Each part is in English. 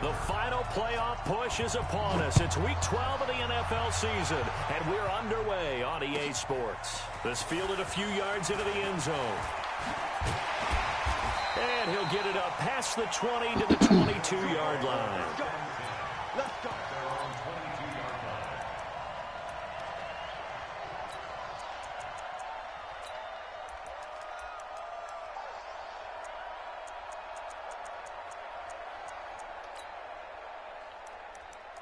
The final playoff push is upon us. It's Week 12 of the NFL season, and we're underway on EA Sports. This fielded a few yards into the end zone. And he'll get it up past the 20 to the 22-yard line. Let's go.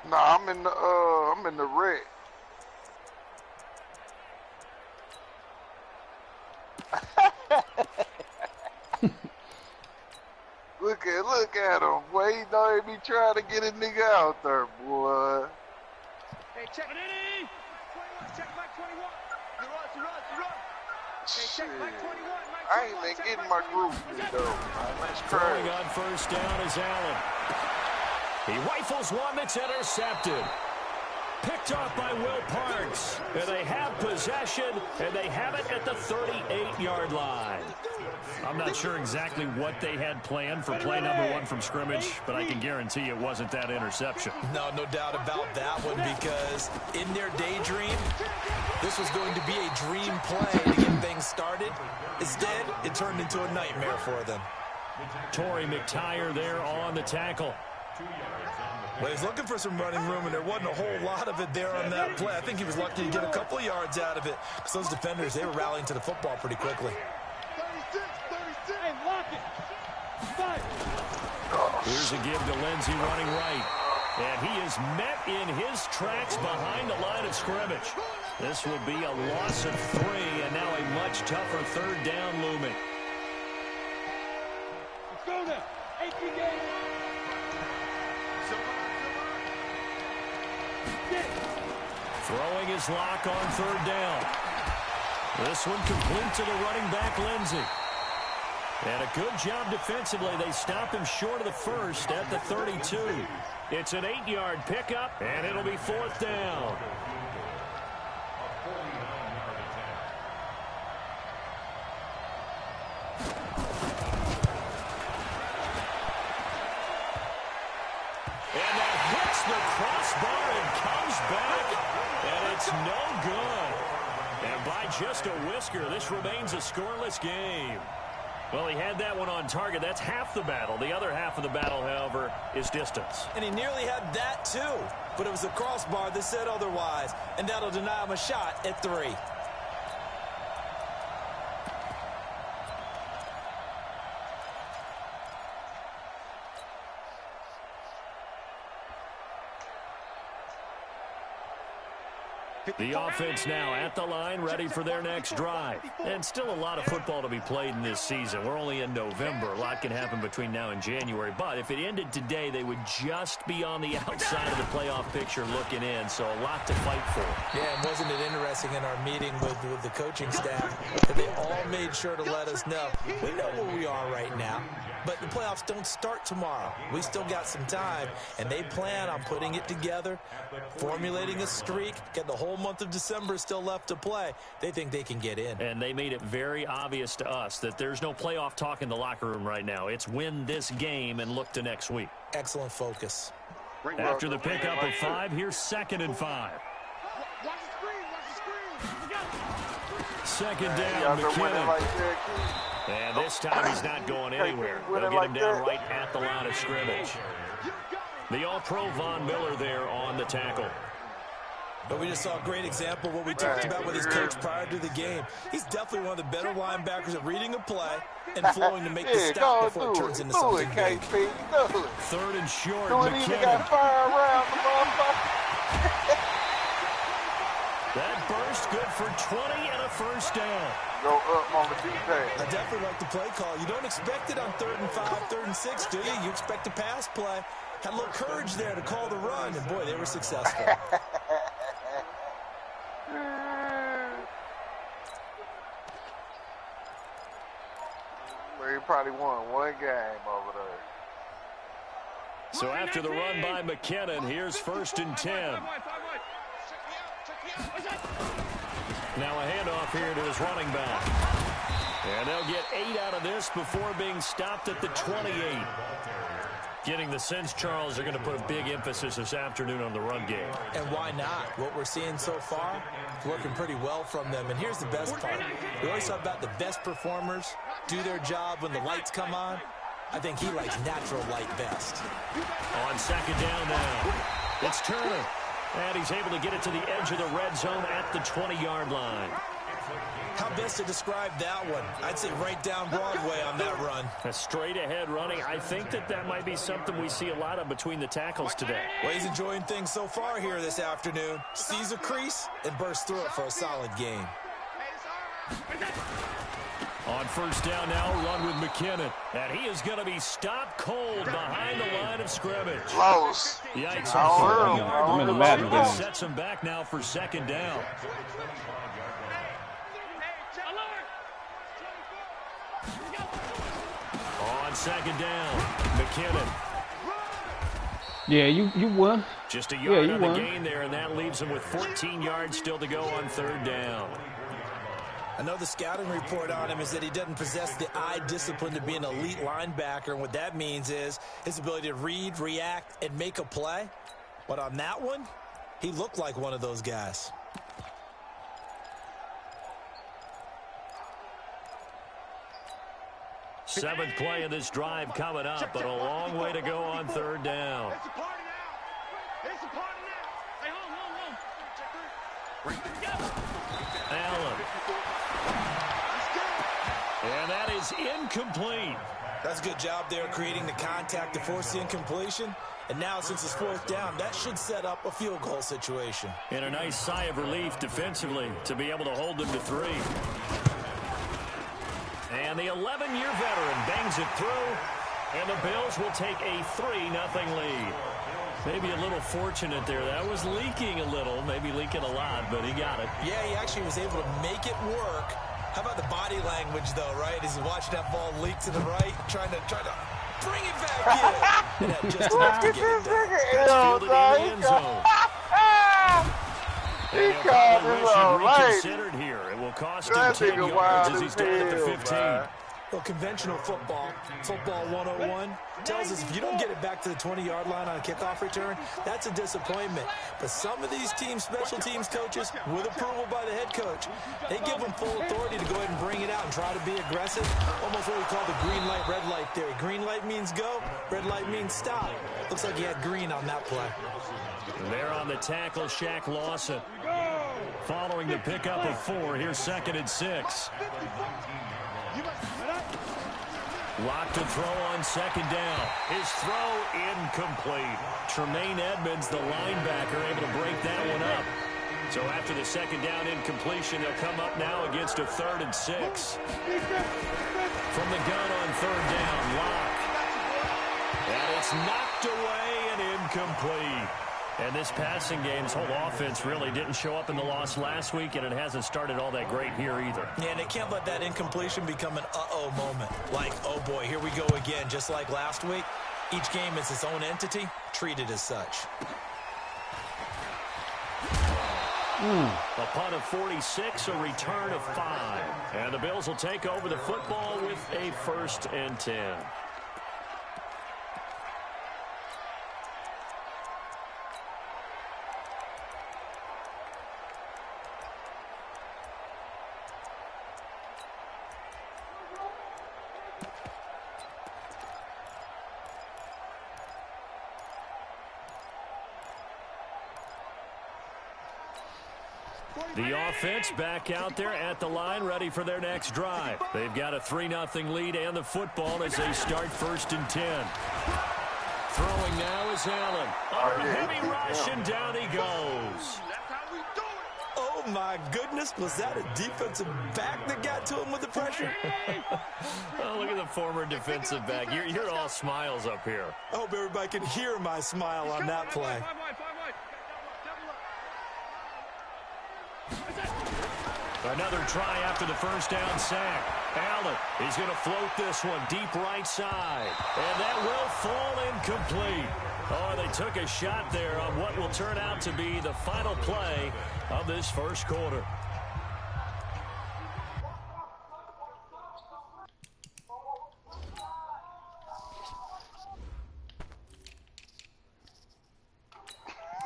Nah, I'm in the red. Look at him, boy. He know he be trying to get a nigga out there, boy. Hey, check. Check Mike 21. You run. Hey, check Mike 21. I ain't been getting my groove though. That's crazy. Throwing on first down is Allen. He rifles one that's intercepted. Picked off by Will Parks. And they have possession, and they have it at the 38-yard line. I'm not sure exactly what they had planned for play number 1 from scrimmage, but I can guarantee it wasn't that interception. No doubt about that one, because in their daydream, this was going to be a dream play to get things started. Instead, it turned into a nightmare for them. Torrey McTyer there on the tackle. Well, he's looking for some running room, and there wasn't a whole lot of it there on that play. I think he was lucky to get a couple of yards out of it, because those defenders, they were rallying to the football pretty quickly. 36, hey, lock it. Here's a give to Lindsey running right. And he is met in his tracks behind the line of scrimmage. This will be a loss of 3, and now a much tougher third down looming. Let's go now. 18 games. Throwing his lock on third down. This one complete to the running back, Lindsey. And a good job defensively. They stop him short of the first at the 32. It's an 8-yard pickup, and it'll be fourth down. And that hits the crossbar and comes back, and it's no good. And by just a whisker, this remains a scoreless game. Well, he had that one on target. That's half the battle. The other half of the battle, however, is distance. And he nearly had that, too. But it was the crossbar that said otherwise, and that'll deny him a shot at 3. The offense now at the line, ready for their next drive. And still a lot of football to be played in this season. We're only in November. A lot can happen between now and January. But if it ended today, they would just be on the outside of the playoff picture looking in. So a lot to fight for. Yeah, and wasn't it interesting in our meeting with the coaching staff that they all made sure to let us know, we know where we are right now, but the playoffs don't start tomorrow. We still got some time, and they plan on putting it together, formulating a streak, get the whole month of December still left to play. They think they can get in. And they made it very obvious to us that there's no playoff talk in the locker room right now. It's win this game and look to next week. Excellent focus. After the pickup of 5, here's 2nd and 5. Second down, McKinnon. And this time he's not going anywhere. They'll get him down right at the line of scrimmage. The All-Pro Von Miller there on the tackle. But we just saw a great example of what we talked about with his coach prior to the game. He's definitely one of the better linebackers at reading a play and flowing to make the stop before it turns into something big. Third and short, McKinnon. Got fire around the motherfucker. That burst good for 20 and a first down. Go up, Mama Tuesday. I definitely like the play call. You don't expect it on 3rd and 5, 3rd and 6, do you? You expect a pass play. Had a little courage there to call the run, and boy, they were successful. He probably won one game over there. So after the run by McKinnon, here's 1st and 10. Now a handoff here to his running back. And they'll get 8 out of this before being stopped at the 28. Getting the sense, Charles, are going to put a big emphasis this afternoon on the run game. And why not? What we're seeing so far is working pretty well from them. And here's the best part. We always talk about the best performers do their job when the lights come on. I think he likes natural light best. On second down now, it's Turner. And he's able to get it to the edge of the red zone at the 20-yard line. How best to describe that one? I'd say right down Broadway on that run. A straight-ahead running. I think that might be something we see a lot of between the tackles today. Well, he's enjoying things so far here this afternoon. Sees a crease and bursts through it for a solid gain. On first down now, run with McKinnon. And he is going to be stopped cold behind the line of scrimmage. Close. Yikes. I'm in the Madden game. Sets him back now for second down. On second down, McKinnon. Yeah, you won. Just a yard you on the won. gain there, and that leaves him with 14 yards still to go on third down. I know the scouting report on him is that he doesn't possess the eye discipline to be an elite linebacker, and what that means is his ability to read, react, and make a play. But on that one, he looked like one of those guys. Seventh play of this drive coming up, but a long way to go on third down. It's a party now. It's a party now. Hey, hold. Allen. And that is incomplete. That's a good job there creating the contact to force the incompletion. And now, since it's fourth down, that should set up a field goal situation. And a nice sigh of relief defensively to be able to hold them to 3. And the 11-year veteran bangs it through, and the Bills will take a 3-0 lead. Maybe a little fortunate there. That was leaking a little, maybe leaking a lot, but he got it. Yeah, he actually was able to make it work. How about the body language, though, right? As he's watching that ball leak to the right, trying to bring it back in. And had just enough to get it done. Fielded in the end zone. He called his own reconsidered here. It will cost him 10 yards as he's down at the 15. Well, conventional football 101, tells us if you don't get it back to the 20-yard line on a kickoff return, that's a disappointment. But some of these teams, special teams coaches, with approval by the head coach, they give them full authority to go ahead and bring it out and try to be aggressive. Almost what we call the green light, red light theory. Green light means go, red light means stop. Looks like he had green on that play. And there on the tackle, Shaq Lawson. Following the pickup of 4, here's 2nd and 6. Locked to throw on second down. His throw incomplete. Tremaine Edmonds, the linebacker, able to break that one up. So after the second down incompletion, they'll come up now against a 3rd and 6. From the gun on third down, Locke. And it's knocked away and incomplete. And this passing game's whole offense really didn't show up in the loss last week, and it hasn't started all that great here either. Yeah, and they can't let that incompletion become an uh-oh moment. Like, oh boy, here we go again, just like last week. Each game is its own entity, treated as such. A punt of 46, a return of 5. And the Bills will take over the football with a 1st and 10. The offense back out there at the line, ready for their next drive. They've got a 3-0 lead and the football as they start 1st and 10. Throwing now is Allen. On a heavy rush, and down he goes. Oh, my goodness. Was that a defensive back that got to him with the pressure? Oh, look at the former defensive back. You're all smiles up here. I hope everybody can hear my smile on that play. Another try after the first down sack. Allen, he's going to float this one deep right side. And that will fall incomplete. Oh, they took a shot there on what will turn out to be the final play of this first quarter.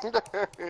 Fuck.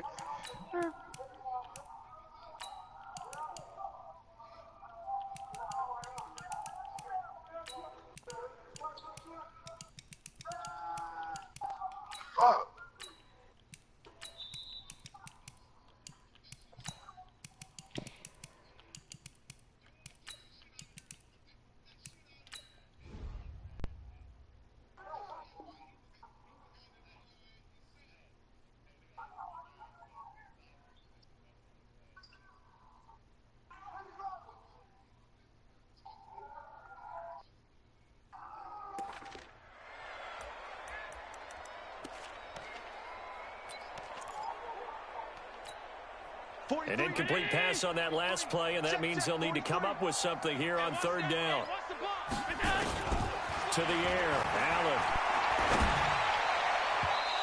An incomplete pass on that last play, and that means they'll need to come up with something here on third down. To the air, Allen.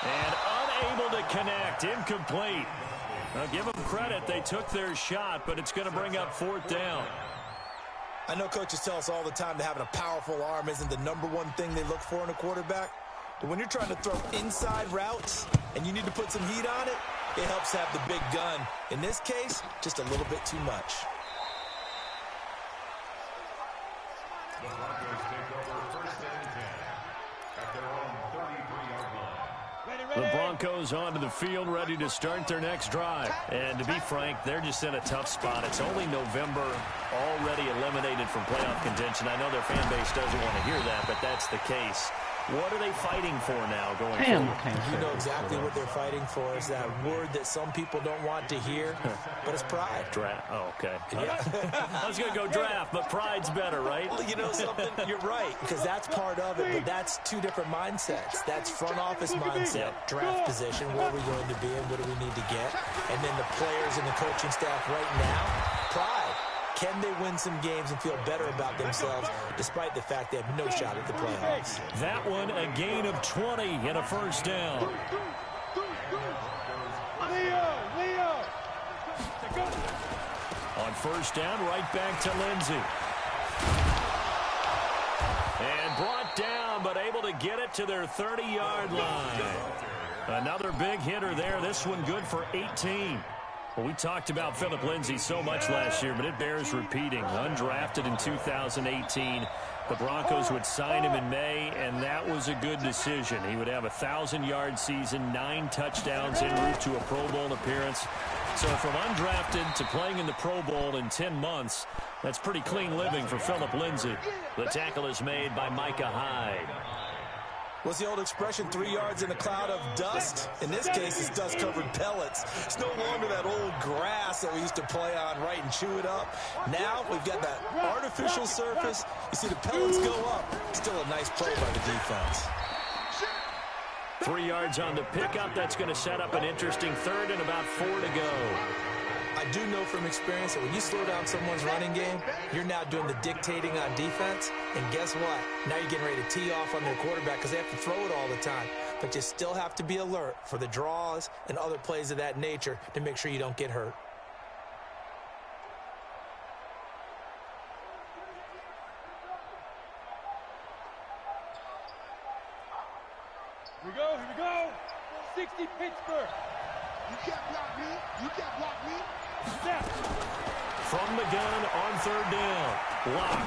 And unable to connect, incomplete. Now give them credit, they took their shot, but it's going to bring up fourth down. I know coaches tell us all the time that having a powerful arm isn't the #1 thing they look for in a quarterback. But when you're trying to throw inside routes and you need to put some heat on it, it helps have the big gun. In this case, just a little bit too much. The Broncos take over first and 10 at their own 33-yard line. The Broncos onto the field, ready to start their next drive. And to be frank, they're just in a tough spot. It's only November, already eliminated from playoff contention. I know their fan base doesn't want to hear that, but that's the case. What are they fighting for now going forward? You know exactly what they're fighting for. Is that word that some people don't want to hear, but it's pride. Draft. Oh, okay. Yeah. I was going to go draft, but pride's better, right? Well, you know something? You're right, because that's part of it, but that's two different mindsets. That's front office mindset, draft position, where are we going to be and what do we need to get? And then the players and the coaching staff right now, pride. Can they win some games and feel better about themselves despite the fact they have no shot at the playoffs? That one, a gain of 20 and a first down. On first down, right back to Lindsey. And brought down, but able to get it to their 30-yard line. Another big hitter there. This one good for 18. Well, we talked about Phillip Lindsay so much last year, but it bears repeating. Undrafted in 2018. The Broncos would sign him in May, and that was a good decision. He would have a 1,000-yard season, 9 touchdowns en route to a Pro Bowl appearance. So from undrafted to playing in the Pro Bowl in 10 months, that's pretty clean living for Phillip Lindsay. The tackle is made by Micah Hyde. What's the old expression, 3 yards in a cloud of dust? In this case, it's dust-covered pellets. It's no longer that old grass that we used to play on, right, and chew it up. Now we've got that artificial surface. You see the pellets go up. Still a nice play by the defense. 3 yards on the pickup. That's going to set up an interesting third and about 4 to go. I do know from experience that when you slow down someone's running game, you're now doing the dictating on defense. And guess what? Now you're getting ready to tee off on their quarterback because they have to throw it all the time. But you still have to be alert for the draws and other plays of that nature to make sure you don't get hurt. Here we go. 60 Pittsburgh. You can't block me. You can't block me. Snap. From the gun on third down. Block.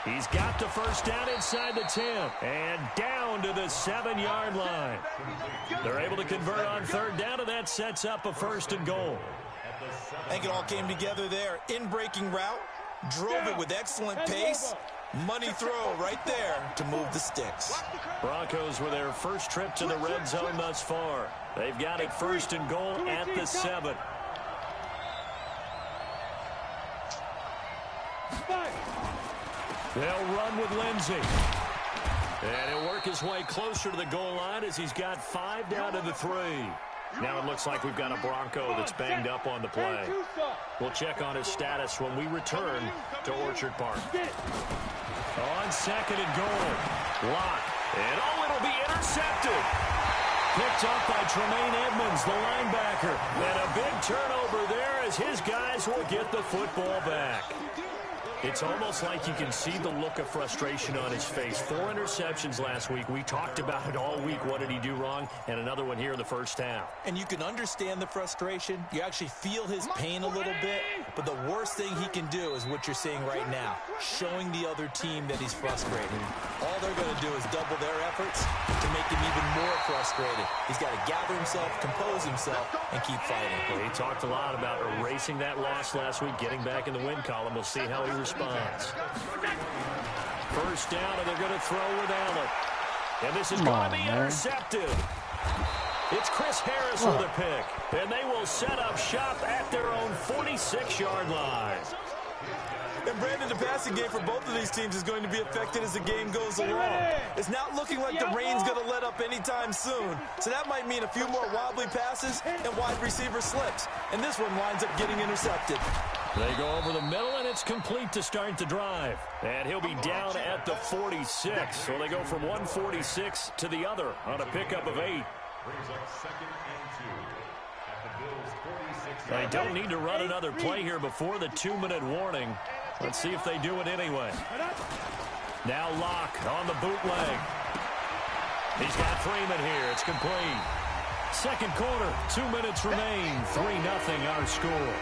He's got the first down inside the 10. And down to the 7-yard line. They're able to convert on third down, and that sets up a first and goal. I think it all came together there. In-breaking route. Drove it with excellent pace. Money throw right there to move the sticks. Broncos with their first trip to the red zone thus far. They've got it first and goal at the 7. They'll run with Lindsey. And he'll work his way closer to the goal line as he's got 5 down to the 3. Now it looks like we've got a Bronco that's banged up on the play. We'll check on his status when we return to Orchard Park. On second and goal. Lock. And it'll be intercepted. Picked up by Tremaine Edmonds, the linebacker. And a big turnover there as his guys will get the football back. It's almost like you can see the look of frustration on his face. 4 interceptions last week. We talked about it all week. What did he do wrong? And another one here in the first half. And you can understand the frustration. You actually feel his pain a little bit. But the worst thing he can do is what you're seeing right now, showing the other team that he's frustrated. All they're going to do is double their efforts to make him even more frustrated. He's got to gather himself, compose himself, and keep fighting. Well, he talked a lot about erasing that loss last week, getting back in the win column. We'll see how he responds. First down, and they're going to throw with Allen. And this is going to be intercepted. It's Chris Harris with a pick. And they will set up shop at their own 46-yard line. And Brandon, the passing game for both of these teams is going to be affected as the game goes along. It's not looking like the rain's going to let up anytime soon. So that might mean a few more wobbly passes and wide receiver slips. And this one winds up getting intercepted. They go over the middle, and it's complete to start the drive. And he'll be down at the 46. So they go from 146 to the other on a pickup of 8. Brings up 2nd and 2 at the Bills' 46. They don't need to run another play here before the 2-minute warning. Let's see if they do it anyway. Now Locke on the bootleg. He's got Freeman here. It's complete. Second quarter, 2 minutes remain. 3-0 our score.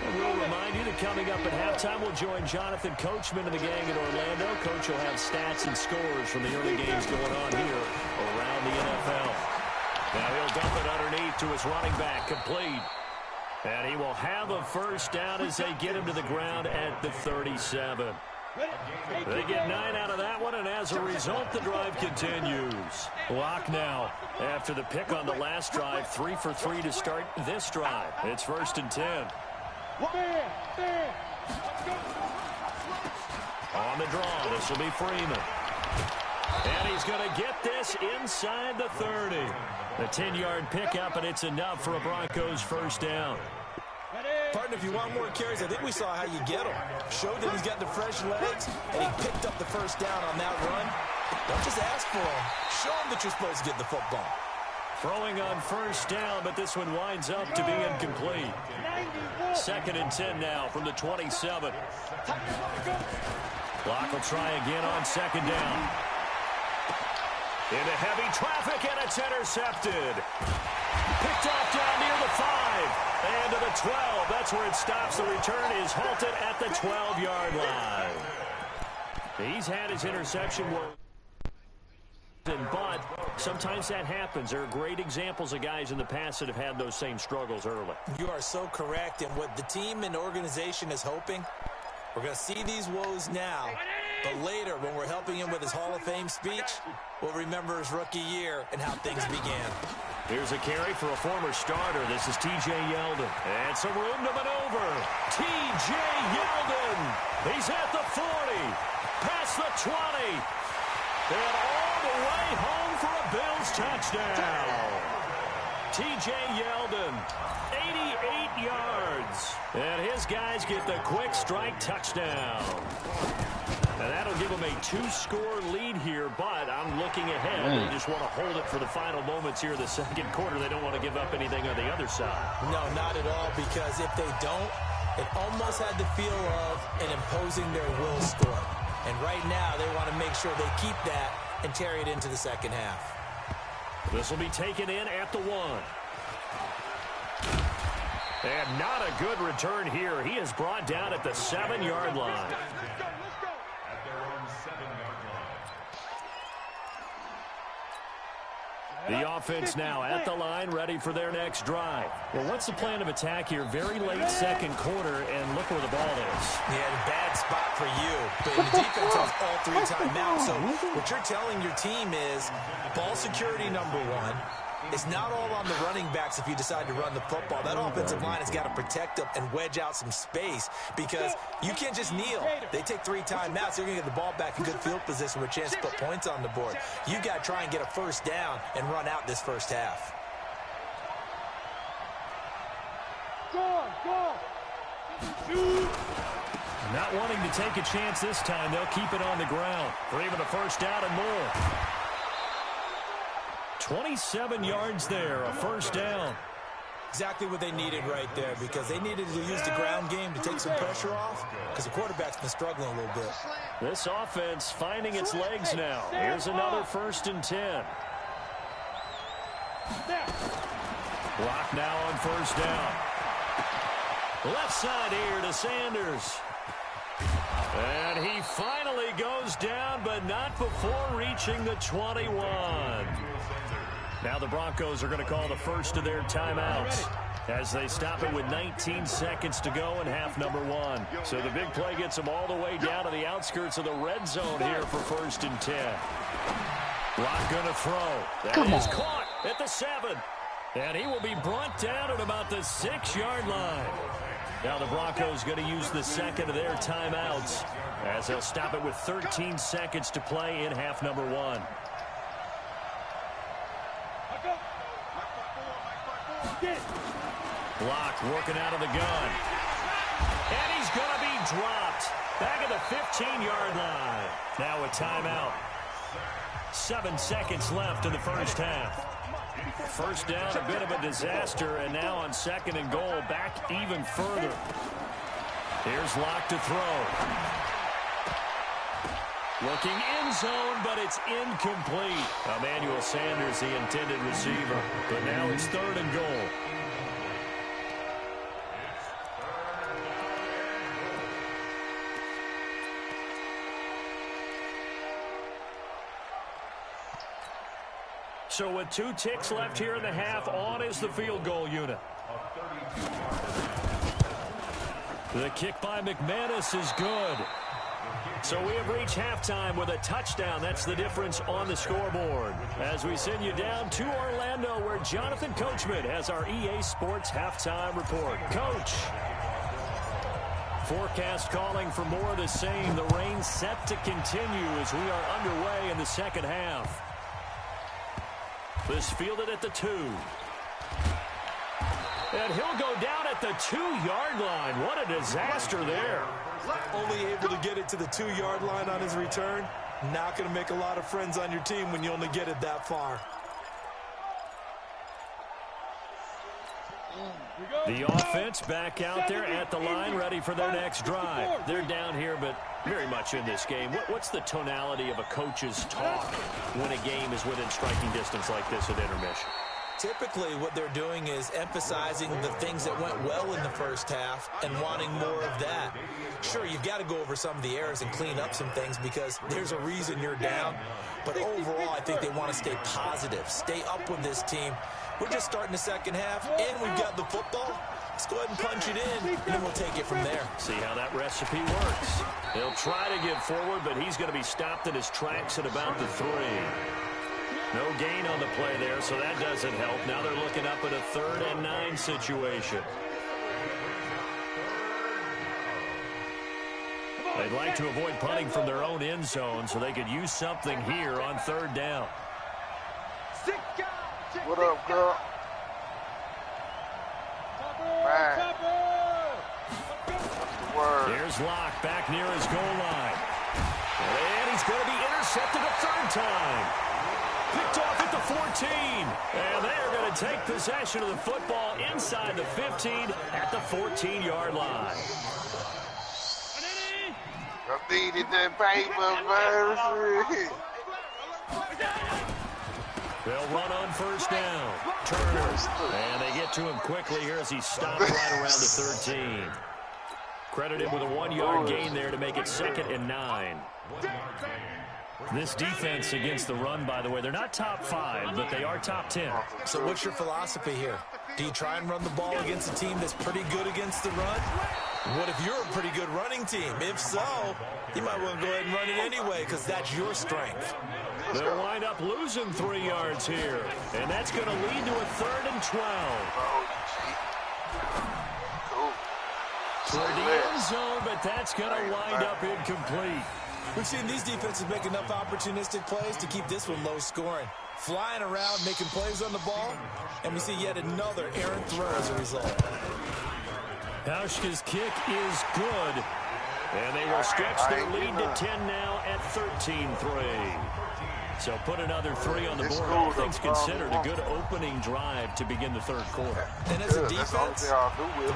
And we'll remind you that coming up at halftime, we'll join Jonathan Coachman and the gang in Orlando. Coach will have stats and scores from the early games going on here around the NFL. Now he'll dump it underneath to his running back, complete. And he will have a first down as they get him to the ground at the 37. They get 9 out of that one, and as a result, the drive continues. Locke now, after the pick on the last drive, 3 for 3 to start this drive. It's 1st and 10. On the draw, this will be Freeman. And he's going to get this inside the 30. A 10-yard pickup, and it's enough for a Broncos first down. Partner, if you want more carries, I think we saw how you get them. Showed that he's got the fresh legs, and he picked up the first down on that run. Don't just ask for him. Show him that you're supposed to get the football. Throwing on first down, but this one winds up to be incomplete. 2nd and 10 now from the 27. Locke will try again on 2nd down. Into heavy traffic, and it's intercepted. Picked off down near the 5. And to the 12. That's where it stops. The return is halted at the 12-yard line. He's had his interception work. But sometimes that happens. There are great examples of guys in the past that have had those same struggles early. You are so correct. And what the team and organization is hoping, we're going to see these woes now. But later, when we're helping him with his Hall of Fame speech, we'll remember his rookie year and how things began. Here's a carry for a former starter. This is T.J. Yeldon. And some room to maneuver. T.J. Yeldon. He's at the 40. Past the 20. And all the way home for a Bills touchdown. T.J. Yeldon, 88 yards. And his guys get the quick strike touchdown. And that'll give them a 2-score lead here, but I'm looking ahead. They just want to hold it for the final moments here of the second quarter. They don't want to give up anything on the other side. No, not at all, because if they don't, it almost had the feel of an imposing their will score. And right now, they want to make sure they keep that and carry it into the second half. This will be taken in at the 1. And not a good return here. He is brought down at the 7-yard line. The offense now at the line, ready for their next drive. Well, what's the plan of attack here? Very late second quarter, and look where the ball is. Yeah, bad spot for you. But the defense has all 3 timeouts. So what you're telling your team is ball security number 1. It's not all on the running backs if you decide to run the football. That offensive line has got to protect them and wedge out some space because you can't just kneel. They take 3 timeouts. They're going to get the ball back in good field position with a chance to put points on the board. You've got to try and get a first down and run out this first half. Not wanting to take a chance this time. They'll keep it on the ground for even a first down and more. 27 yards there, a first down. Exactly what they needed right there, because they needed to use the ground game to take some pressure off, because the quarterback's been struggling a little bit. This offense finding its legs now. Here's another 1st and 10. Block now on 1st down. Left side here to Sanders. And he finally goes down, but not before reaching the 21. Now the Broncos are going to call the first of their timeouts as they stop it with 19 seconds to go in half number 1. So the big play gets them all the way down to the outskirts of the red zone here for 1st and 10. Block going to throw. That is caught at the 7. And he will be brought down at about the 6-yard line. Now the Broncos going to use the second of their timeouts as they'll stop it with 13 seconds to play in half number 1. Block working out of the gun. And he's going to be dropped back at the 15-yard line. Now a timeout. 7 seconds left in the first half. First down, a bit of a disaster, and now on 2nd and goal, back even further. Here's Locke to throw. Looking end zone, but it's incomplete. Emmanuel Sanders, the intended receiver, but now it's 3rd and goal. So with 2 ticks left here in the half, on is the field goal unit. The kick by McManus is good. So we have reached halftime with a touchdown. That's the difference on the scoreboard. As we send you down to Orlando, where Jonathan Coachman has our EA Sports halftime report. Coach. Forecast calling for more of the same. The rain set to continue as we are underway in the second half. This fielded at the 2. And he'll go down at the 2-yard line. What a disaster there. Only able to get it to the 2-yard line on his return. Not going to make a lot of friends on your team when you only get it that far. The offense back out there at the line, ready for their next drive. They're down here, but very much in this game. What's the tonality of a coach's talk when a game is within striking distance like this at intermission? Typically, what they're doing is emphasizing the things that went well in the first half and wanting more of that. Sure, you've got to go over some of the errors and clean up some things because there's a reason you're down. But overall, I think they want to stay positive, stay up with this team. We're just starting the second half, and we've got the football. Let's go ahead and punch it in, and then we'll take it from there. See how that recipe works. He'll try to get forward, but he's going to be stopped in his tracks at about the 3. No gain on the play there, so that doesn't help. Now they're looking up at a 3rd and 9 situation. They'd like to avoid punting from their own end zone so they could use something here on 3rd down. What up, girl? Man. What's the word? Here's Locke back near his goal line. And he's going to be intercepted a 3rd time. Picked off at the 14. And they're going to take possession of the football inside the 15 at the 14-yard line. I needed that paper, man. They'll run on 1st down. Turner. And they get to him quickly here as he stopped right around the 13. Credited with a 1-yard gain there to make it 2nd and 9. This defense against the run, by the way, they're not top 5, but they are top 10. So what's your philosophy here? Do you try and run the ball against a team that's pretty good against the run? What if you're a pretty good running team? If so, you might want to go ahead and run it anyway because that's your strength. They'll wind up losing 3 yards here, and that's going to lead to a 3rd and 12. Toward the end zone, but that's going to wind up incomplete. We've seen these defenses make enough opportunistic plays to keep this one low scoring. Flying around, making plays on the ball, and we see yet another errant throw as a result. Hauschka's kick is good, and they will stretch their lead to 10 now at 13-3. So put another 3 on the board. All things considered, a good opening drive to begin the third quarter. And as a defense, the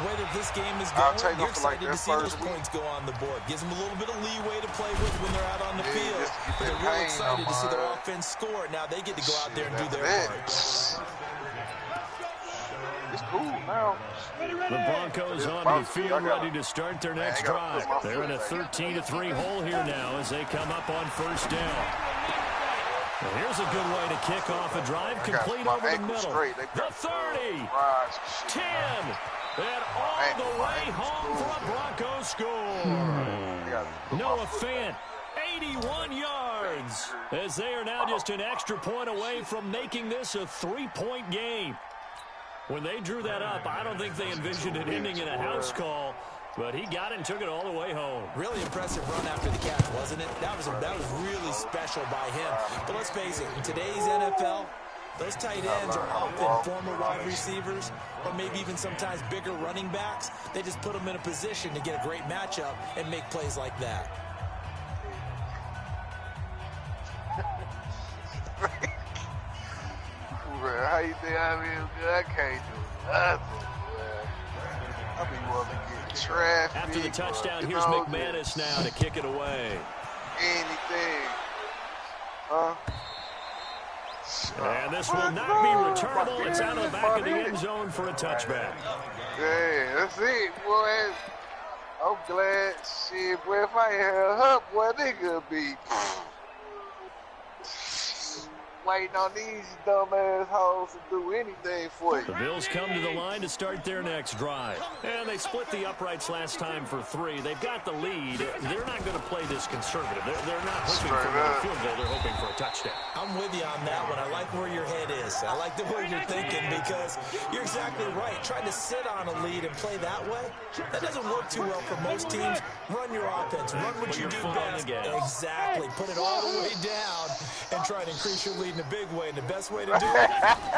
way that this game is going, you're excited to see those points go on the board. Gives them a little bit of leeway to play with when they're out on the field. But they're really excited to see their offense score. Now they get to go out there and do their part. It's cool now. The Broncos on the field ready to start their next drive. They're in a 13-3 hole here now as they come up on first down. Well, here's a good way to kick off a drive, complete over the middle. The 30, 10, and all the way home for a Broncos score. Noah Fant, 81 yards, as they are now just an extra point away from making this a 3-point game. When they drew that up, I don't think they envisioned it ending in a house call. But he got it and took it all the way home. Really impressive run after the catch, wasn't it? That was really special by him. But let's face it, in today's NFL, those tight ends are often former wide receivers or maybe even sometimes bigger running backs. They just put them in a position to get a great matchup and make plays like that. How you think I mean? I can't do nothing, man. I be wanting to get traffic. After the touchdown, here's McManus now to kick it away. Anything. And this will not be returnable. It's out of the back of the end zone for a touchback. Yeah, that's it, boy. I'm glad. Shit, boy, if I ain't had her, boy, they could be waiting on these dumbass hoes to do anything for you. The Bills come to the line to start their next drive. And they split the uprights last time for 3. They've got the lead. They're not going to play this conservative. They're not hoping for a field goal. They're hoping for a touchdown. I'm with you on that one. I like where your head is. I like the way you're thinking because you're exactly right. Trying to sit on a lead and play that way, that doesn't work too well for most teams. Run your offense. Run what you do best. Exactly. Put it all the way down and try to increase your lead in a big way, and the best way to do it,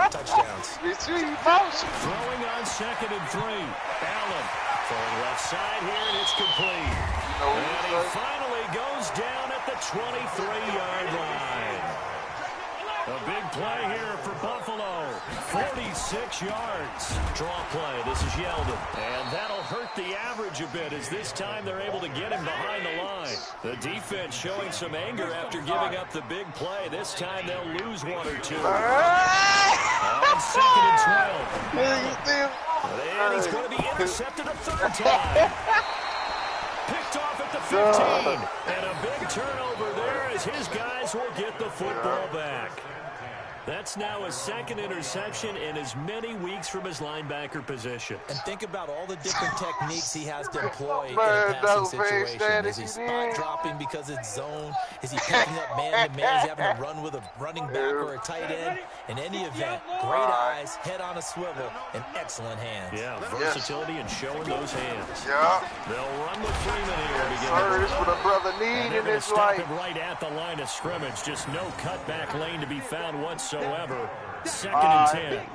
touchdowns. Throwing on 2nd and 3. Allen throwing left side here, and it's complete. And he finally goes down at the 23-yard line. A big play here for Buffalo. 46 yards. Draw play. This is Yeldon. And that'll hurt the average a bit as this time they're able to get him behind the line. The defense showing some anger after giving up the big play. This time they'll lose 1 or 2. On 2nd and 12. And he's going to be intercepted a third time. Picked off at the 15. And a big turnover there as his guys will get the football back. That's now his 2nd interception in as many weeks from his linebacker position. And think about all the different techniques he has to employ in a passing situation. Is he spot dropping because it's zone? Is he picking up man-to-man? Is he having to run with a running back or a tight end? In any event, great eyes, head on a swivel, and excellent hands. Yeah, versatility and showing those hands. Yeah. They'll run with Freeman here. This what a brother need in his life. Right at the line of scrimmage. Just no cutback lane to be found whatsoever. 2nd and 10.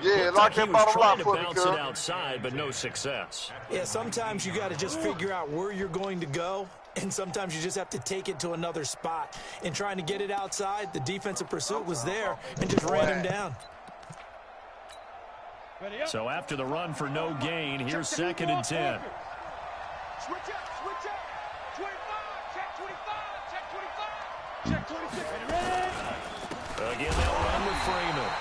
Yeah, like that bottom line for me, bounce it outside, but no success. Yeah, sometimes you got to just figure out where you're going to go, and sometimes you just have to take it to another spot. In trying to get it outside, the defensive pursuit was there and just ran him down. So after the run for no gain, here's 2nd and 10. Switch up, switch up. 25, check 25, check 25. Check 26, ready? Again, they'll run with Freeman.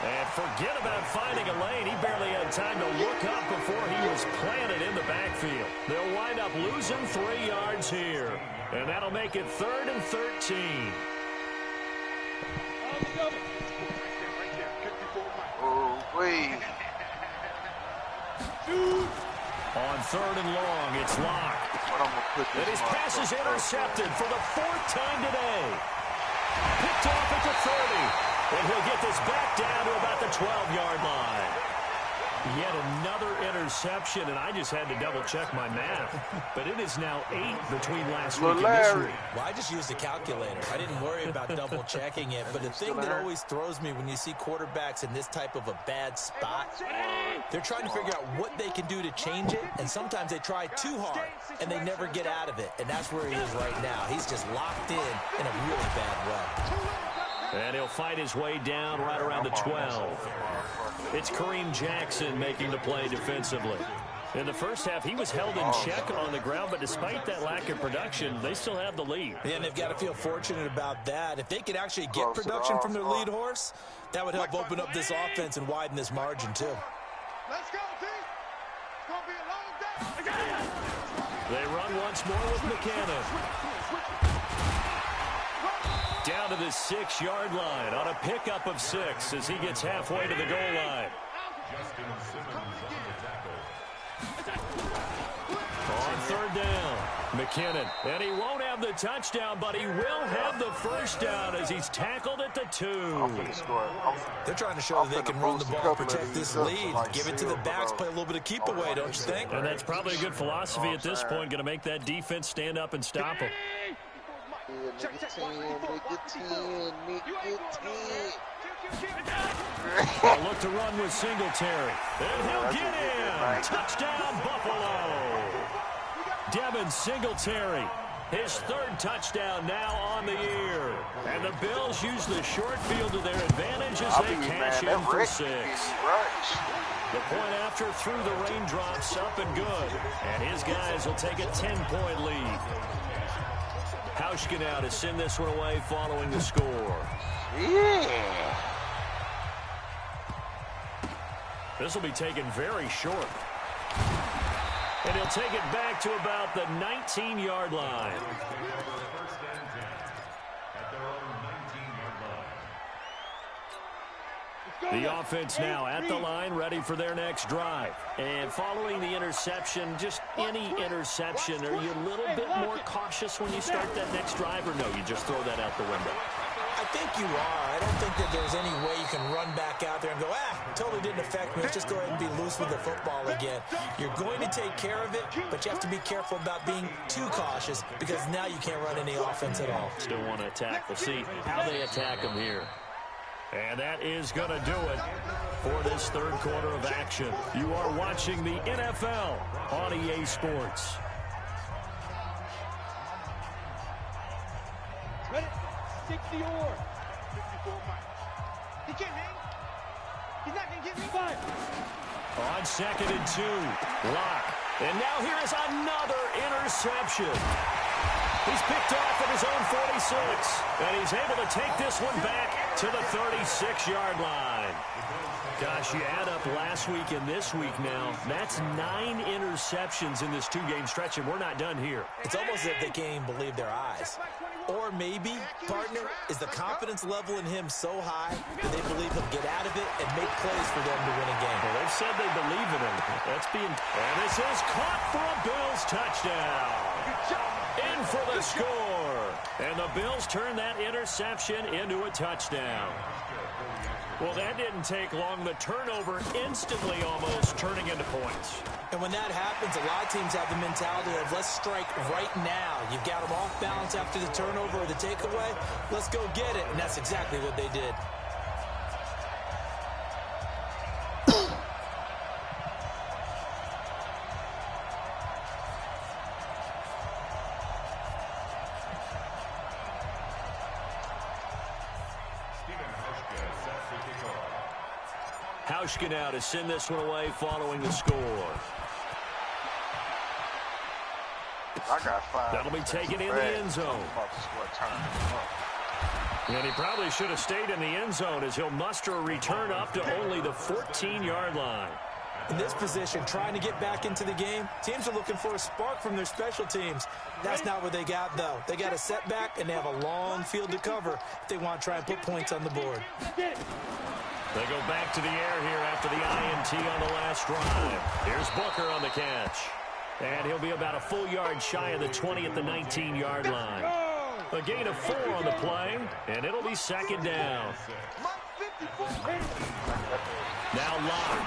And forget about finding a lane. He barely had time to look up before he was planted in the backfield. They'll wind up losing 3 yards here. And that'll make it 3rd and 13. Oh, wait. On 3rd and long, it's Locke. And his pass is intercepted for the 4th time today. Picked off at the 30. And he'll get this back down to about the 12-yard line. Yet another interception, and I just had to double-check my math. But it is now 8 between last week and this week. Well, I just used a calculator. I didn't worry about double-checking it. But the thing that always throws me when you see quarterbacks in this type of a bad spot, they're trying to figure out what they can do to change it, and sometimes they try too hard, and they never get out of it. And that's where he is right now. He's just locked in a really bad way. And he'll fight his way down right around the 12. It's Kareem Jackson making the play defensively. In the first half, he was held in check on the ground, but despite that lack of production, they still have the lead. And they've got to feel fortunate about that. If they could actually get production from their lead horse, that would help open up this offense and widen this margin, too. Let's go, team. It's going to be a long day. They run once more with McKinnon. Down to the 6-yard line on a pickup of 6 as he gets halfway to the goal line. On third down, McKinnon. And he won't have the touchdown, but he will have the first down as he's tackled at the 2. They're trying to show that they can run the ball, protect this lead, give it to the backs, play a little bit of keep away, don't you think? And that's probably a good philosophy at this point, going to make that defense stand up and stop him. They'll look to run with Singletary. And he'll get in. Touchdown, Buffalo. Devin Singletary. His 3rd touchdown now on the year. And the Bills use the short field to their advantage as they cash in for 6. The point after through the raindrops, up and good. And his guys will take a 10-point lead. Hauschka now to send this one away following the score. Yeah. This will be taken very short. And he'll take it back to about the 19-yard line. First and 10 at their own 19-yard line. The offense now at the line, ready for their next drive. And following the interception, just any interception, are you a little bit more cautious when you start that next drive, or no, you just throw that out the window? I think you are. I don't think that there's any way you can run back out there and go, totally didn't affect me. Let's just go ahead and be loose with the football again. You're going to take care of it, but you have to be careful about being too cautious because now you can't run any offense at all. Still want to attack. We'll see how they attack them here. And that is going to do it for this 3rd quarter of action. You are watching the NFL on EA Sports. Ready? 60 or 54 Mike. He can't hang. He's not going to get me. 5. On 2nd and 2, Locke. And now here is another interception. He's picked off at his own 46. And he's able to take this one back to the 36-yard line. Gosh, you add up last week and this week now. That's 9 interceptions in this 2-game stretch, and we're not done here. It's almost as if they can't even believe their eyes. Or maybe, partner, is the confidence level in him so high that they believe he'll get out of it and make plays for them to win a game. Well, they've said they believe in him. And this is caught for a Bills touchdown. In for the score. And the Bills turn that interception into a touchdown. Well, that didn't take long. The turnover instantly almost turning into points. And when that happens, a lot of teams have the mentality of let's strike right now. You've got them off balance after the turnover or the takeaway. Let's go get it. And that's exactly what they did. Hauschka now to send this one away following the score. That'll be taken in the end zone. And he probably should have stayed in the end zone as he'll muster a return up to only the 14-yard line. In this position, trying to get back into the game, teams are looking for a spark from their special teams. That's not what they got, though. They got a setback, and they have a long field to cover if they want to try and put points on the board. They go back to the air here after the INT on the last drive. Here's Booker on the catch. And he'll be about a full yard shy of the 20 at the 19-yard line. A gain of 4 on the play, and it'll be 2nd down. Now Locke.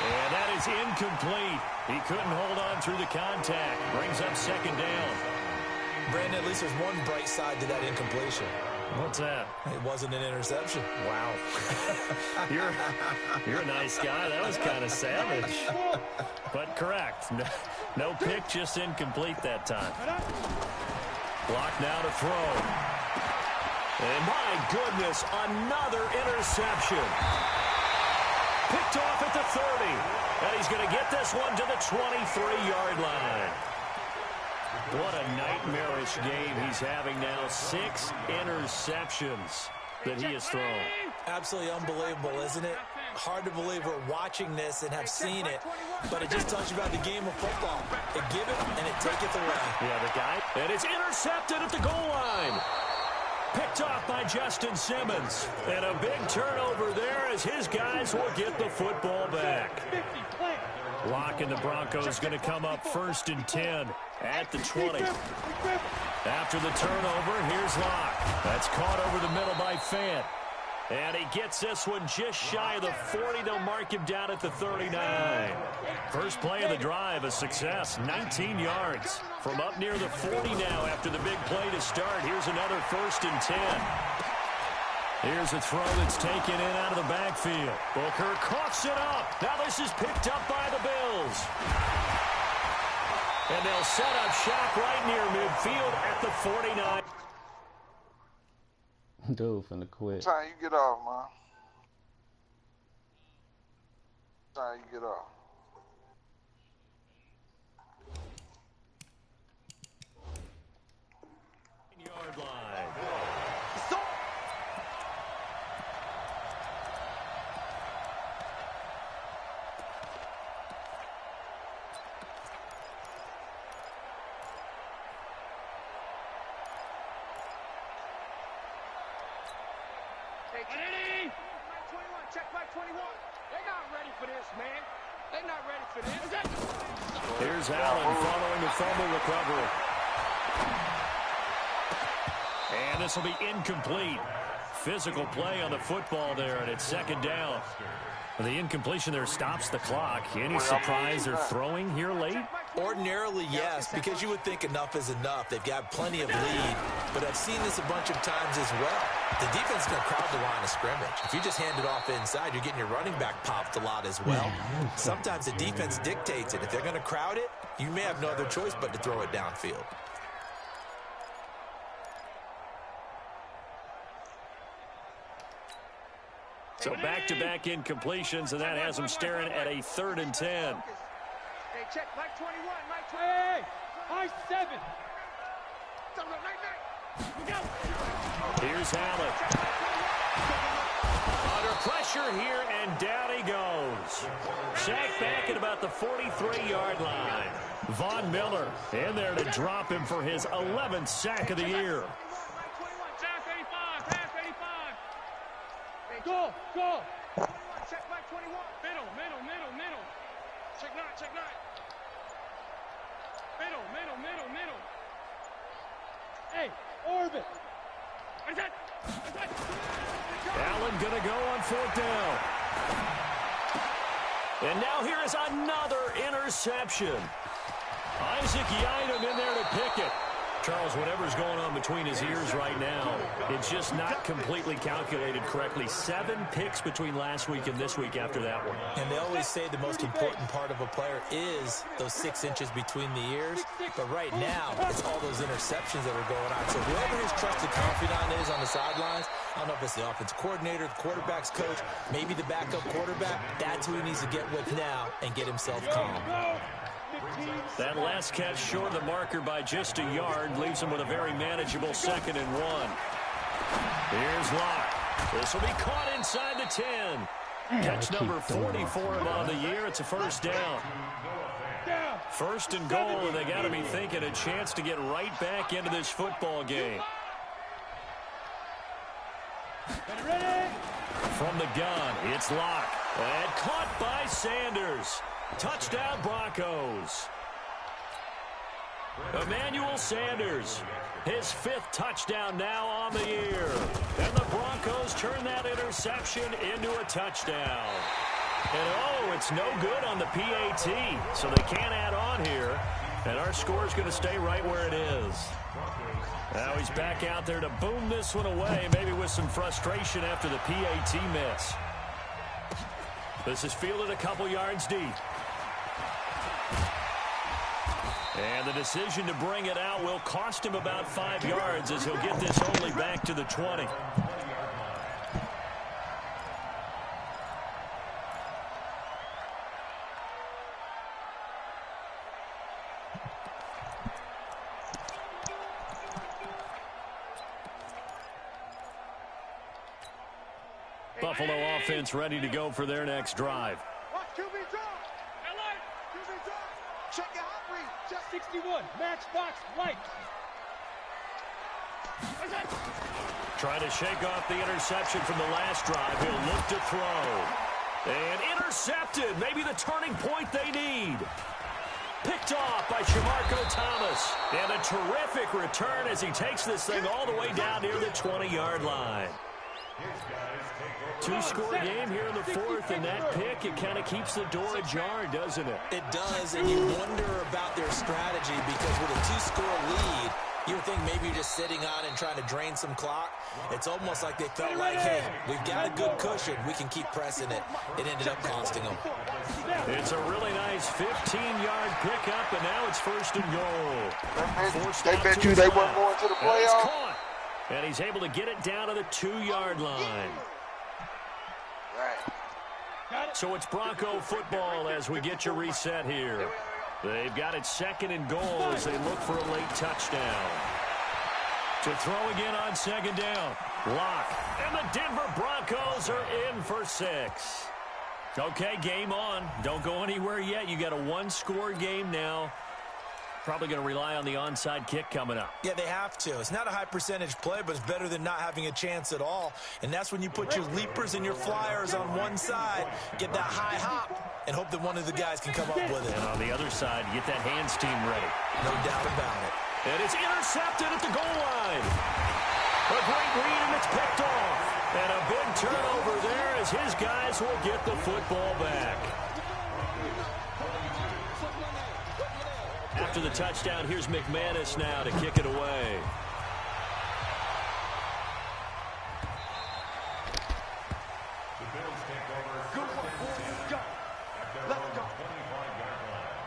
And that is incomplete. He couldn't hold on through the contact. Brings up second down. Brandon, at least there's one bright side to that incompletion. What's that? It wasn't an interception. Wow. You're a nice guy. That was kind of savage. But correct. No pick, just incomplete that time. Block now to throw. And my goodness, another interception. Picked off at the 30. And he's going to get this one to the 23-yard line. What a nightmarish game he's having now. 6 interceptions that he has thrown. Absolutely unbelievable, isn't it? Hard to believe we're watching this and have seen it, but it just tells you about the game of football. It give it and it taketh away. Yeah, the guy. And it's intercepted at the goal line. Picked off by Justin Simmons. And a big turnover there as his guys will get the football back. Locke and the Broncos going to come up 1st and 10 at the 20. After the turnover, here's Locke. That's caught over the middle by Fant. And he gets this one just shy of the 40. They'll mark him down at the 39. First play of the drive, a success, 19 yards. From up near the 40 now after the big play to start. Here's another 1st and 10. Here's a throw that's taken in out of the backfield. Booker coughs it up. Now this is picked up by the Bills. And they'll set up shop right near midfield at the 49. Dude finna quit. Time you get off, man. Time you get off. Yard line. Ready? 21, check by 21. They're not ready for this, man. They're not ready for this. Here's Allen following the fumble recovery. And this will be incomplete. Physical play on the football there, and it's 2nd down. The incompletion there stops the clock. Any surprise they're throwing here late? Ordinarily, yes, because you would think enough is enough. They've got plenty of lead, but I've seen this a bunch of times as well. The defense is going to crowd the line of scrimmage. If you just hand it off inside, you're getting your running back popped a lot as well. Sometimes the defense dictates it. If they're going to crowd it, you may have no other choice but to throw it downfield. So back-to-back incompletions, and that has them staring at a 3rd and 10. Hey, check, Mike 21, Mike 20. Hey, Mike 7. Here's Allen. Under pressure here, and down he goes. Sacked back at about the 43-yard line. Von Miller in there to drop him for his 11th sack of the year. Go, go. Check by 21. Middle. Check 9. Middle. Hey, orbit. Allen going to go on 4th down. And now here is another interception. Isaac Yiadom in there to pick it. Charles, whatever's going on between his ears right now, it's just not completely calculated correctly. 7 picks between last week and this week after that one. And they always say the most important part of a player is those 6 inches between the ears. But right now, it's all those interceptions that are going on. So whoever his trusted confidant is on the sidelines, I don't know if it's the offensive coordinator, the quarterback's coach, maybe the backup quarterback, that's who he needs to get with now and get himself calm. That last catch short of the marker by just a yard leaves him with a very manageable 2nd and 1. Here's Locke. This will be caught inside the 10. Catch number 40 for him on the year. It's a 1st down. 1st and goal, and they got to be thinking a chance to get right back into this football game. From the gun, it's Locke. And caught by Sanders. Touchdown, Broncos. Emmanuel Sanders, his 5th touchdown now on the year. And the Broncos turn that interception into a touchdown. And, oh, it's no good on the PAT, so they can't add on here. And our score is going to stay right where it is. Now he's back out there to boom this one away, maybe with some frustration after the PAT miss. This is fielded a couple yards deep. And the decision to bring it out will cost him about 5 yards as he'll get this only back to the 20. Buffalo offense ready to go for their next drive. Check your hot read. Just 61. Matchbox light. Trying to shake off the interception from the last drive. He'll look to throw. And intercepted. Maybe the turning point they need. Picked off by Shamarko Thomas. And a terrific return as he takes this thing all the way down near the 20-yard line. Two-score game here in the fourth, and that pick, it kind of keeps the door ajar, doesn't it? It does, and you wonder about their strategy because with a two-score lead, you would think maybe you're just sitting on and trying to drain some clock. It's almost like they felt like, hey, we've got a good cushion. We can keep pressing it. It ended up costing them. It's a really nice 15-yard pickup, and now it's first and goal. They bet you they weren't going to the playoffs. And he's able to get it down to the 2-yard line. Right. So it's Bronco football as we get you reset here. They've got it second and goal as they look for a late touchdown. To throw again on second down. Lock. And the Denver Broncos are in for 6. Okay, game on. Don't go anywhere yet. You got a one-score game now. Probably going to rely on the onside kick coming up. Yeah, they have to. It's not a high-percentage play, but it's better than not having a chance at all. And that's when you put your leapers and your flyers on one side, get that high hop, and hope that one of the guys can come up with it. And on the other side, get that hands team ready. No doubt about it. And it's intercepted at the goal line. A great read, and it's picked off. And a big turnover there as his guys will get the football back. After the touchdown, here's McManus now to kick it away. The Bills take over. Go. Let's go. 25-yard line.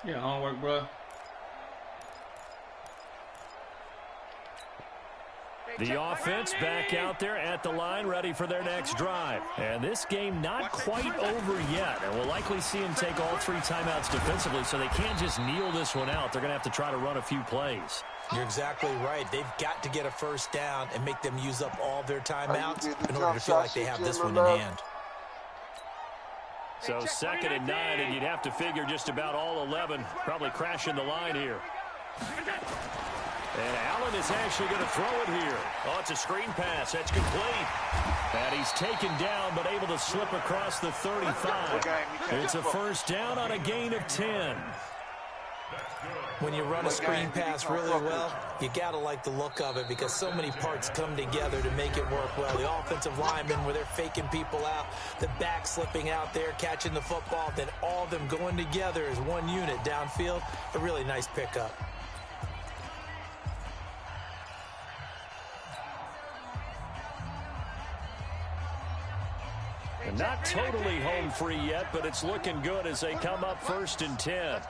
Yeah, homework, bro. The offense back out there at the line, ready for their next drive. And this game not quite over yet. And we'll likely see them take all 3 timeouts defensively, so they can't just kneel this one out. They're going to have to try to run a few plays. You're exactly right. They've got to get a first down and make them use up all their timeouts in order to feel like they have this one in hand. So 2nd and 9, and you'd have to figure just about all 11 probably crashing the line here. And Allen is actually going to throw it here. Oh, it's a screen pass. That's complete. And he's taken down, but able to slip across the 35. It's a first down on a gain of 10. When you run a screen pass really well, you got to like the look of it because so many parts come together to make it work well. The offensive linemen where they're faking people out, the back slipping out there, catching the football, then all of them going together as one unit downfield. A really nice pickup. And not totally home free yet, but it's looking good as they come up 1st and 10.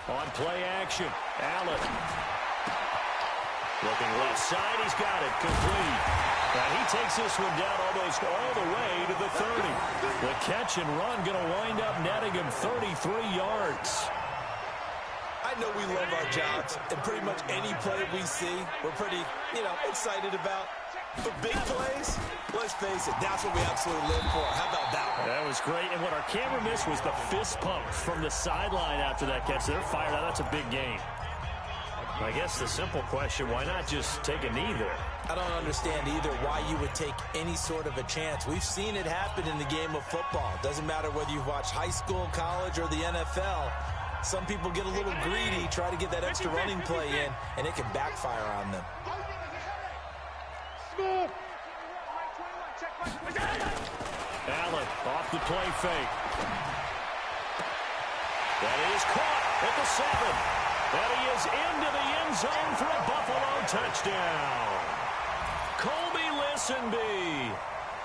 On play action, Allen. Looking left side, he's got it, complete. And he takes this one down almost all the way to the 30. The catch and run going to wind up netting him 33 yards. I know we love our jobs, and pretty much any play we see, we're pretty, excited about. But big plays, let's face it, that's what we absolutely live for. How about that one? That was great, and what our camera missed was the fist pump from the sideline after that catch. They're fired out. That's a big game. I guess the simple question, why not just take a knee there? I don't understand either why you would take any sort of a chance. We've seen it happen in the game of football. Doesn't matter whether you've watched high school, college, or the NFL. Some people get a little greedy, try to get that extra running play in, and it can backfire on them. Allen off the play fake. That is caught at the 7. And he is into the end zone for a Buffalo touchdown. Colby Listenby,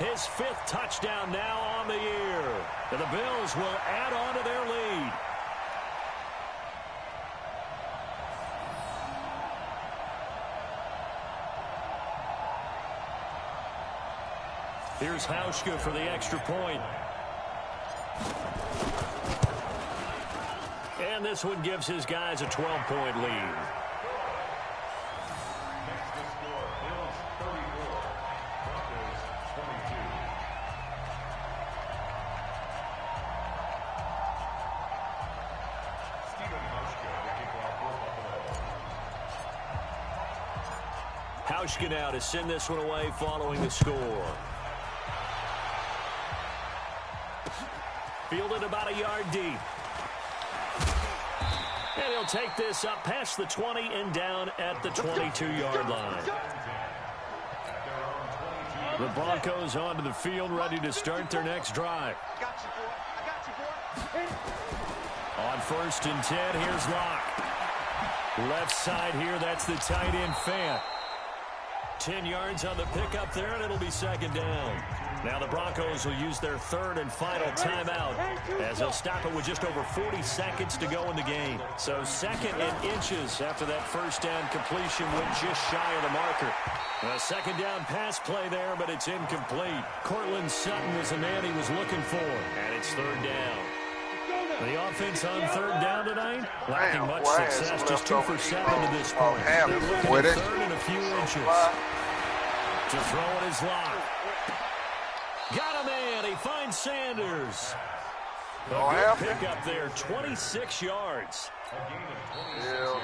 his 5th touchdown now on the year. And the Bills will add on to their lead. Here's Hauschka for the extra point. And this one gives his guys a 12-point lead. Next to score, Bills 34, Broncos 22. Stephen Hauschka, the kickoff for Buffalo. Hauschka now to send this one away following the score. Fielded about a yard deep. And he'll take this up past the 20 and down at the 22-yard line. The Broncos onto the field, ready to start their next drive. On 1st and 10, here's Locke. Left side here, that's the tight end Fant. 10 yards on the pickup there, and it'll be 2nd down. Now the Broncos will use their 3rd and final timeout as they'll stop it with just over 40 seconds to go in the game. So 2nd and inches after that 1st down completion went just shy of the marker. A 2nd down pass play there, but it's incomplete. Cortland Sutton is the man he was looking for, and it's 3rd down. The offense on 3rd down tonight, lacking much success, just 2 for 7 to this point. They're looking at 3rd and a few inches. To throw it is Locke. Got a man. He finds Sanders. A good pickup there, 26 yards.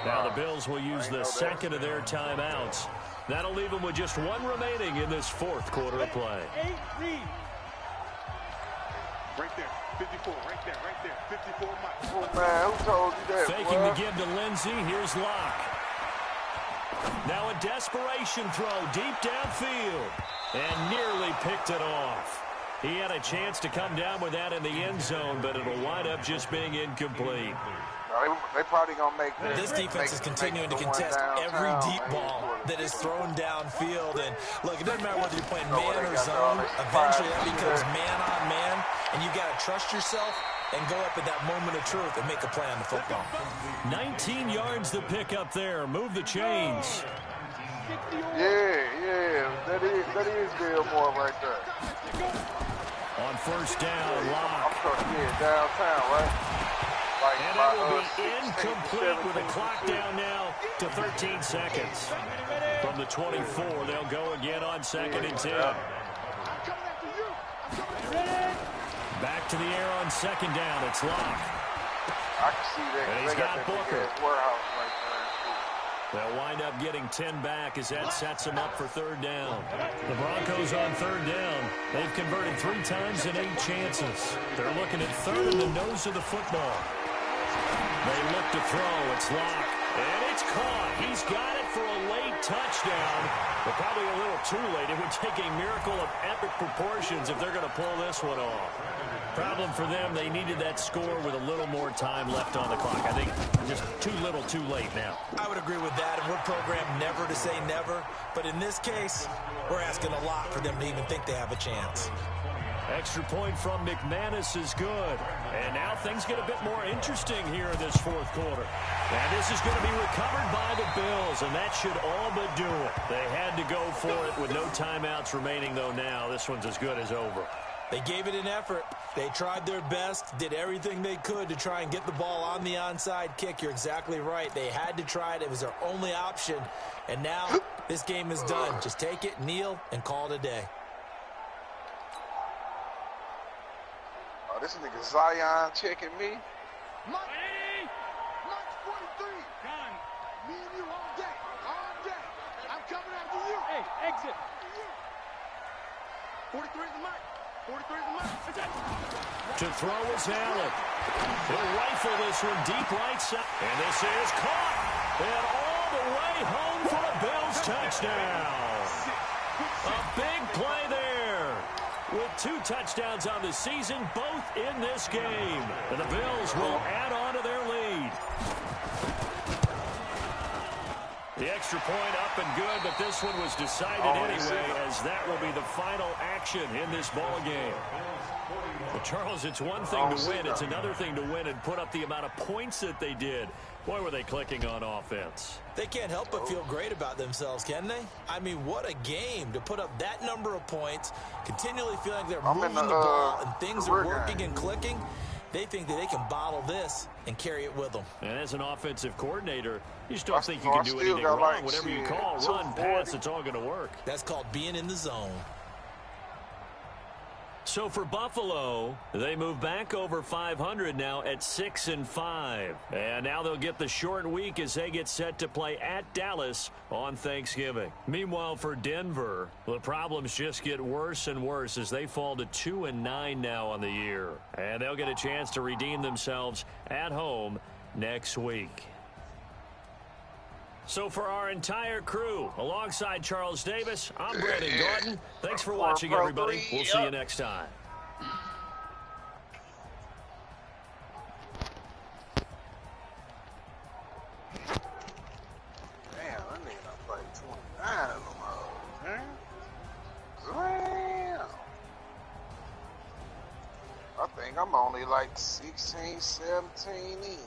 Now the Bills will use the 2nd of their timeouts. That'll leave them with just 1 remaining in this 4th quarter of play. Right there, 54, right there, 54 miles. Oh, man, who told you that, Faking the give to Lindsey. Here's Locke. Now a desperation throw deep downfield. And nearly picked it off. He had a chance to come down with that in the end zone, but it'll wind up just being incomplete. They probably going to make This defense is continuing to contest every deep ball that is thrown downfield. And, look, it doesn't matter whether you're playing man or zone. Eventually that becomes man on man, and you've got to trust yourself and go up at that moment of truth and make a play on the football. 19 yards to pick up there. Move the chains. Yeah, that is Gilmore right there. On 1st down, Locke. I'm sorry, yeah, downtown, right? Like And it will be incomplete with a clock down now to 13 seconds. From the 24, they'll go again on 2nd and 10. Back to the air on 2nd down. It's Locke. I can see that. And he's got Booker. Warehouse right there. They'll wind up getting 10 back as that sets them up for 3rd down. The Broncos on 3rd down. They've converted 3 times in 8 chances. They're looking at 3rd in the nose of the football. They look to throw. It's Locke. And it's caught. He's got it for a late touchdown. But probably a little too late. It would take a miracle of epic proportions if they're going to pull this one off. Problem for them, they needed that score with a little more time left on the clock. I think just too little too late now. I would agree with that, and we're programmed never to say never. But in this case, we're asking a lot for them to even think they have a chance. Extra point from McManus is good. And now things get a bit more interesting here in this 4th quarter. And this is going to be recovered by the Bills, and that should all but do it. They had to go for it with no timeouts remaining, though now. This one's as good as over. They gave it an effort. They tried their best, did everything they could to try and get the ball on the onside kick. You're exactly right. They had to try it. It was their only option. And now this game is done. Just take it, kneel, and call it a day. Oh, this nigga Zion checking me. March 43. Done. Me and you all day. I'm coming after you. Hey, Exit. 43 is the mark. 43 is the mark. To throw is Allen. He'll rifle this one deep right side. And this is caught. And all the way home for a Bills touchdown. A big play there. With 2 touchdowns on the season, both in this game. And the Bills will add on to their lead. The extra point up and good, but this one was decided anyway, as that will be the final action in this ball game. But Charles, it's one thing to win. It's another thing to win and put up the amount of points that they did. Boy, were they clicking on offense. They can't help but feel great about themselves, can they? I mean, what a game to put up that number of points, continually feeling like they're moving the ball and things are working and clicking. They think that they can bottle this and carry it with them. And as an offensive coordinator, you just don't think you can do anything wrong. Whatever you call, run, pass, it's all going to work. That's called being in the zone. So for Buffalo, they move back over 500 now at 6-5. And now they'll get the short week as they get set to play at Dallas on Thanksgiving. Meanwhile, for Denver, the problems just get worse and worse as they fall to 2-9 now on the year. And they'll get a chance to redeem themselves at home next week. So for our entire crew, alongside Charles Davis, I'm Brandon Gordon. Thanks for watching, everybody. We'll see you next time. Damn, I need to play 29 of them all, man. Damn. I think I'm only like 16, 17 in.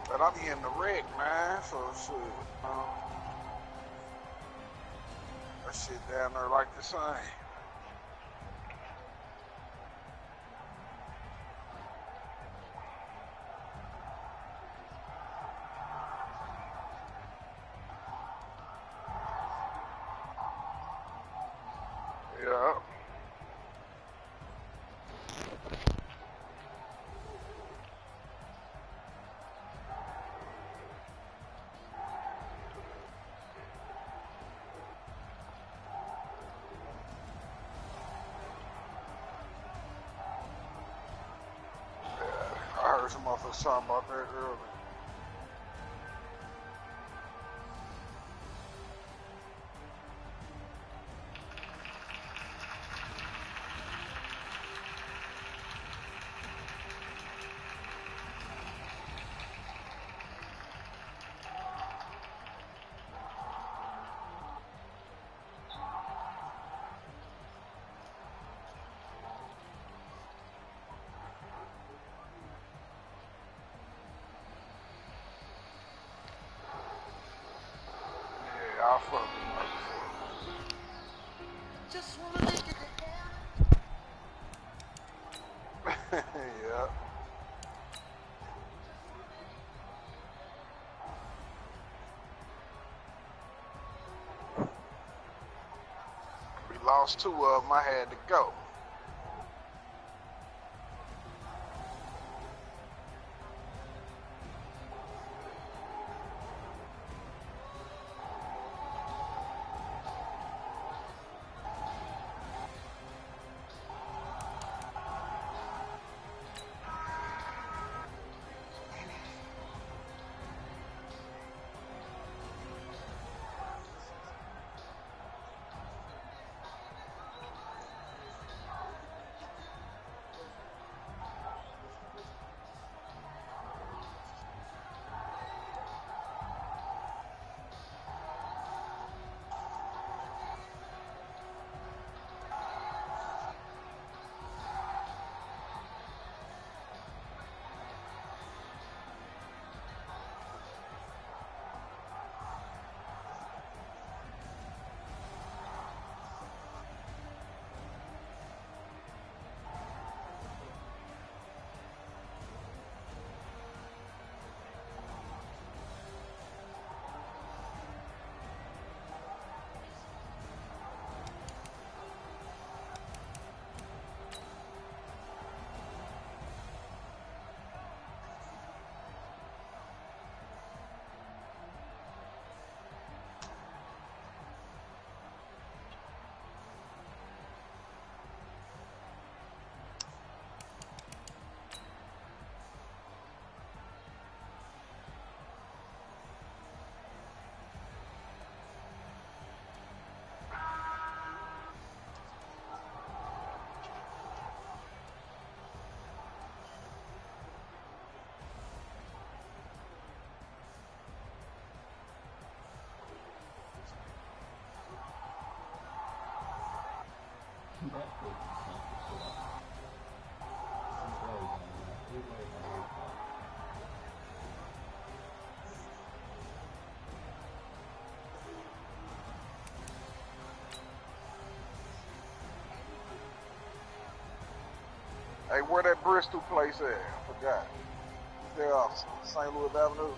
But I'm getting the wreck, man, so shit. That shit down there like the same. Yeah. I heard some motherfuckers talking about that earlier. I'll fuck with Just wanna make it you. Yeah. We lost 2 of them. I had to go. Hey, where that Bristol place at? I forgot. They're off St. Louis Avenue.